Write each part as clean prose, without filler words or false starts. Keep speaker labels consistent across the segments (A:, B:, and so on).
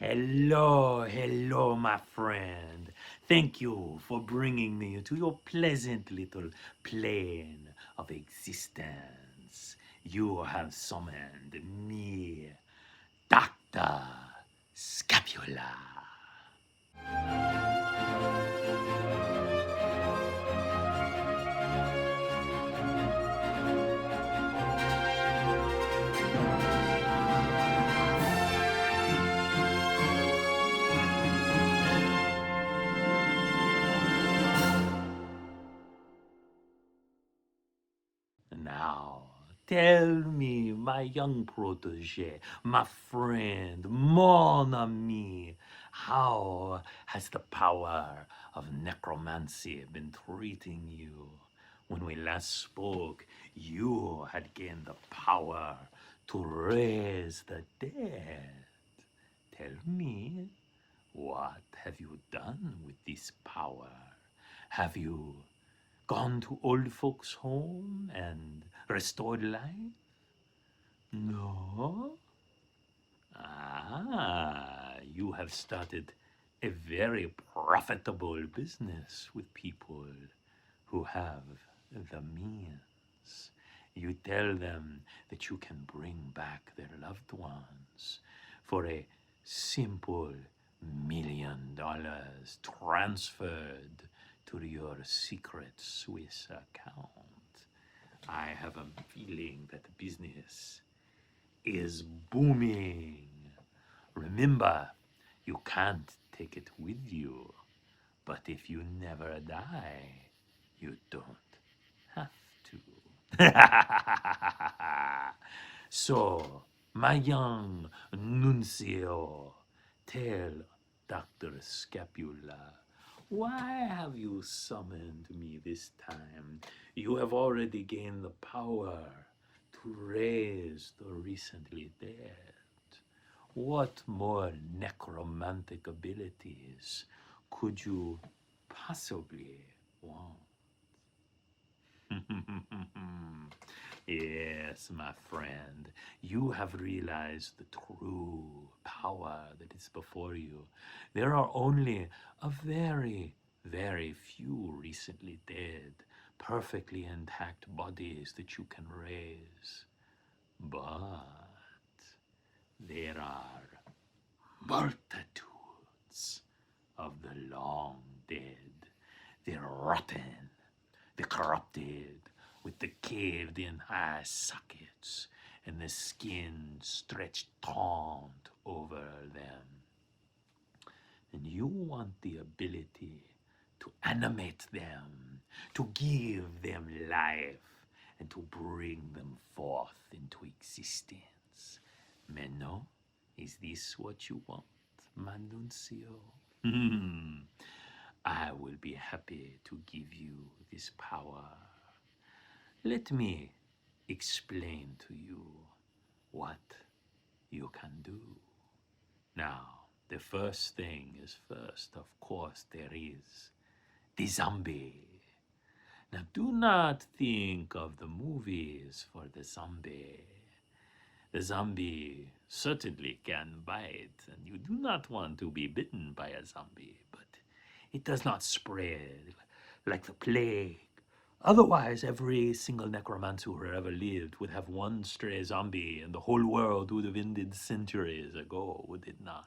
A: Hello, my friend. Thank you for bringing me to your pleasant little plane of existence. You have summoned me, Dr. Scapula. Now, tell me, my young protege, my friend, mon ami, how has the power of necromancy been treating you? When we last spoke, you had gained the power to raise the dead. Tell me, what have you done with this power? Have you gone to old folks' home and restored life? No? You have started a very profitable business with people who have the means. You tell them that you can bring back their loved ones for a simple $1 million transferred to your secret Swiss account. I have a feeling that the business is booming. Remember, you can't take it with you, but if you never die, you don't have to. So, my young nuncio, tell Dr. Scapula, why have you summoned me this time? You have already gained the power to raise the recently dead. What more necromantic abilities could you possibly want? Yes, my friend, you have realized the true power that is before you. There are only a very few recently dead, perfectly intact bodies that you can raise. But there are multitudes of the long dead, the rotten, the corrupted, with the caved in eye sockets and the skin stretched taut over them. And you want the ability to animate them, to give them life, and to bring them forth into existence. Menno, is this what you want, Manuncio? I will be happy to give you this power. Let me explain to you what you can do. Now, the first thing is first, of course, there is the zombie. Now, do not think of the movies for the zombie. The zombie certainly can bite, and you do not want to be bitten by a zombie, but it does not spread like the plague. Otherwise, every single necromancer who ever lived would have one stray zombie, and the whole world would have ended centuries ago, would it not?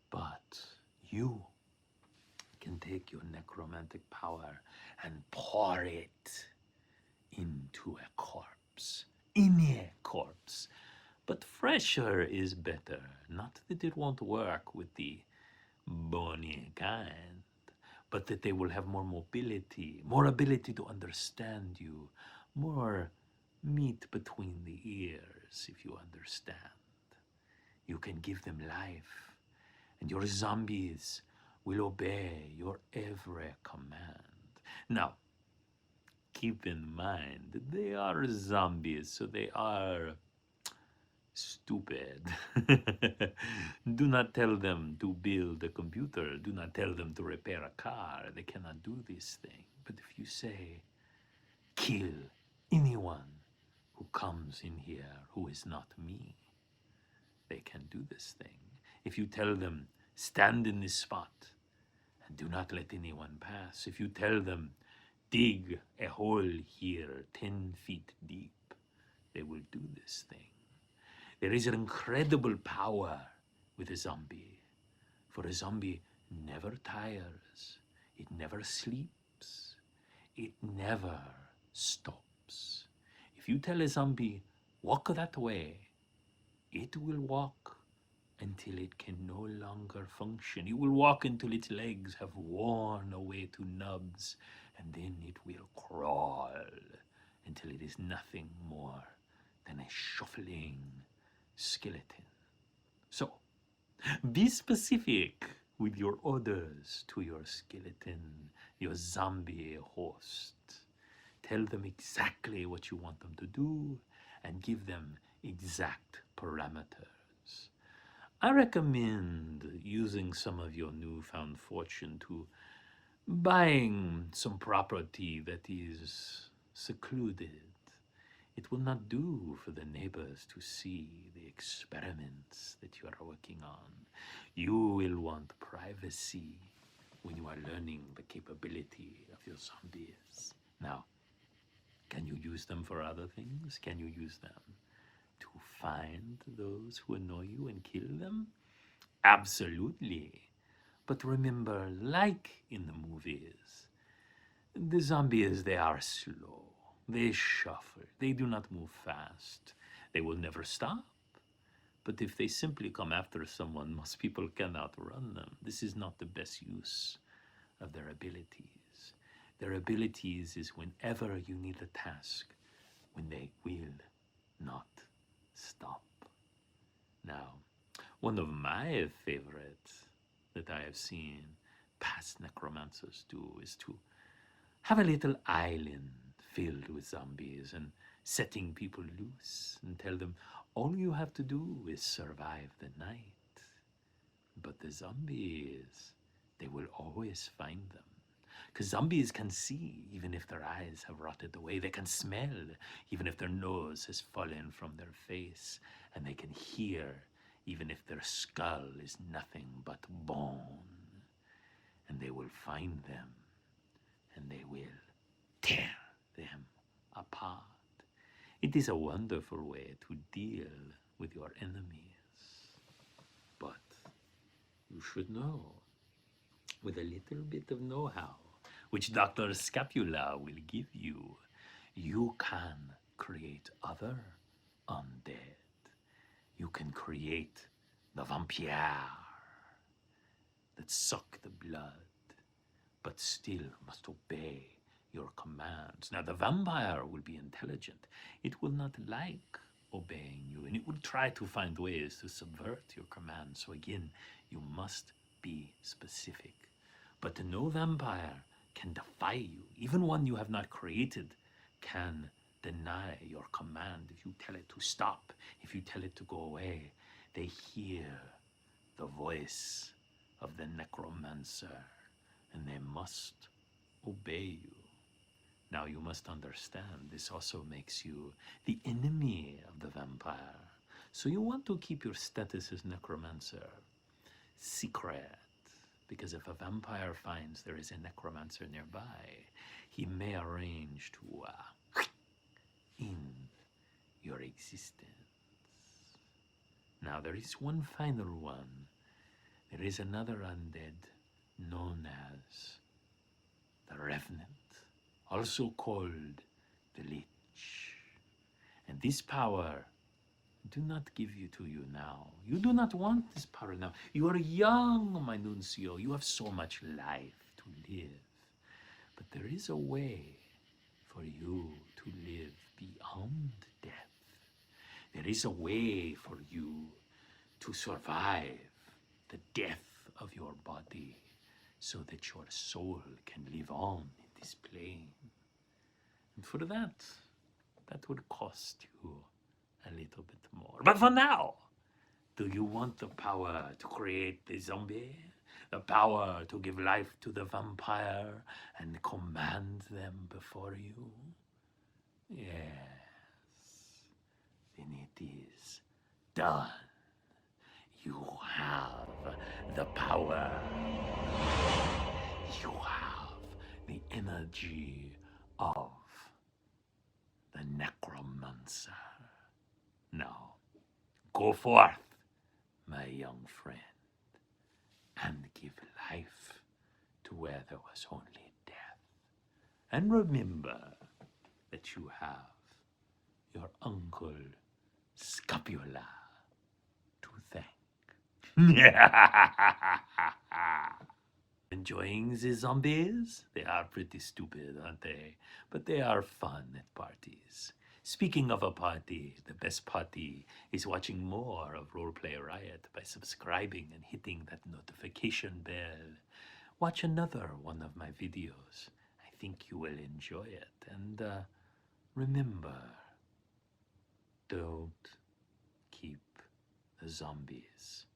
A: But you can take your necromantic power and pour it into a corpse, in a corpse. But fresher is better. Not that it won't work with the bony kind, but that they will have more mobility, more ability to understand you, more meat between the ears, if you understand. You can give them life, and your zombies will obey your every command. Now, keep in mind, they are zombies, so they are stupid. Do not tell them to build a computer. Do not tell them to repair a car. They cannot do this thing. But if you say, kill anyone who comes in here who is not me, they can do this thing. If you tell them, stand in this spot and do not let anyone pass. If you tell them, dig a hole here 10 feet deep, they will do this thing. There is an incredible power with a zombie. For a zombie never tires. It never sleeps. It never stops. If you tell a zombie, walk that way, it will walk until it can no longer function. It will walk until its legs have worn away to nubs, and then it will crawl until it is nothing more than a shuffling skeleton. So, be specific with your orders to your skeleton, your zombie host. Tell them exactly what you want them to do and give them exact parameters. I recommend using some of your newfound fortune to buying some property that is secluded. It will not do for the neighbors to see the experiments that you are working on. You will want privacy when you are learning the capability of your zombies. Now, can you use them for other things? Can you use them to find those who annoy you and kill them? Absolutely. But remember, like in the movies, the zombies, they are slow. They shuffle. They do not move fast. They will never stop. But if they simply come after someone, most people cannot run them. This is not the best use of their abilities. Their abilities is whenever you need a task, when they will not stop. Now, one of my favorites that I have seen past necromancers do is to have a little island filled with zombies and setting people loose and tell them all you have to do is survive the night. But the zombies, they will always find them. Because zombies can see even if their eyes have rotted away. They can smell even if their nose has fallen from their face. And they can hear even if their skull is nothing but bone. And they will find them and they will tear them apart. It is a wonderful way to deal with your enemies. But you should know, with a little bit of know-how, which Dr. Scapula will give you, you can create other undead. You can create the vampire that suck the blood, but still must obey your commands. Now, the vampire will be intelligent. It will not like obeying you, and it will try to find ways to subvert your commands. So again, you must be specific. But no vampire can defy you. Even one you have not created can deny your command. If you tell it to stop, if you tell it to go away, they hear the voice of the necromancer, and they must obey you. Now you must understand, this also makes you the enemy of the vampire. So you want to keep your status as necromancer secret, because if a vampire finds there is a necromancer nearby, he may arrange to end your existence. Now there is one final one. There is another undead known as the Revenant, also called the Lich. And this power do not give you to you now. You do not want this power now. You are young, my nuncio. You have so much life to live. But there is a way for you to live beyond death. There is a way for you to survive the death of your body so that your soul can live on in this plane. And for that would cost you a little bit more. But for now, do you want the power to create the zombie? The power to give life to the vampire and command them before you? Yes. Then it is done. You have the power. You have the energy of the necromancer. Now, go forth, my young friend, and give life to where there was only death. And remember that you have your uncle Scapula to thank. Enjoying the zombies? They are pretty stupid, aren't they? But they are fun at parties. Speaking of a party, the best party is watching more of Roleplay Riot by subscribing and hitting that notification bell. Watch another one of my videos. I think you will enjoy it. And remember, don't keep the zombies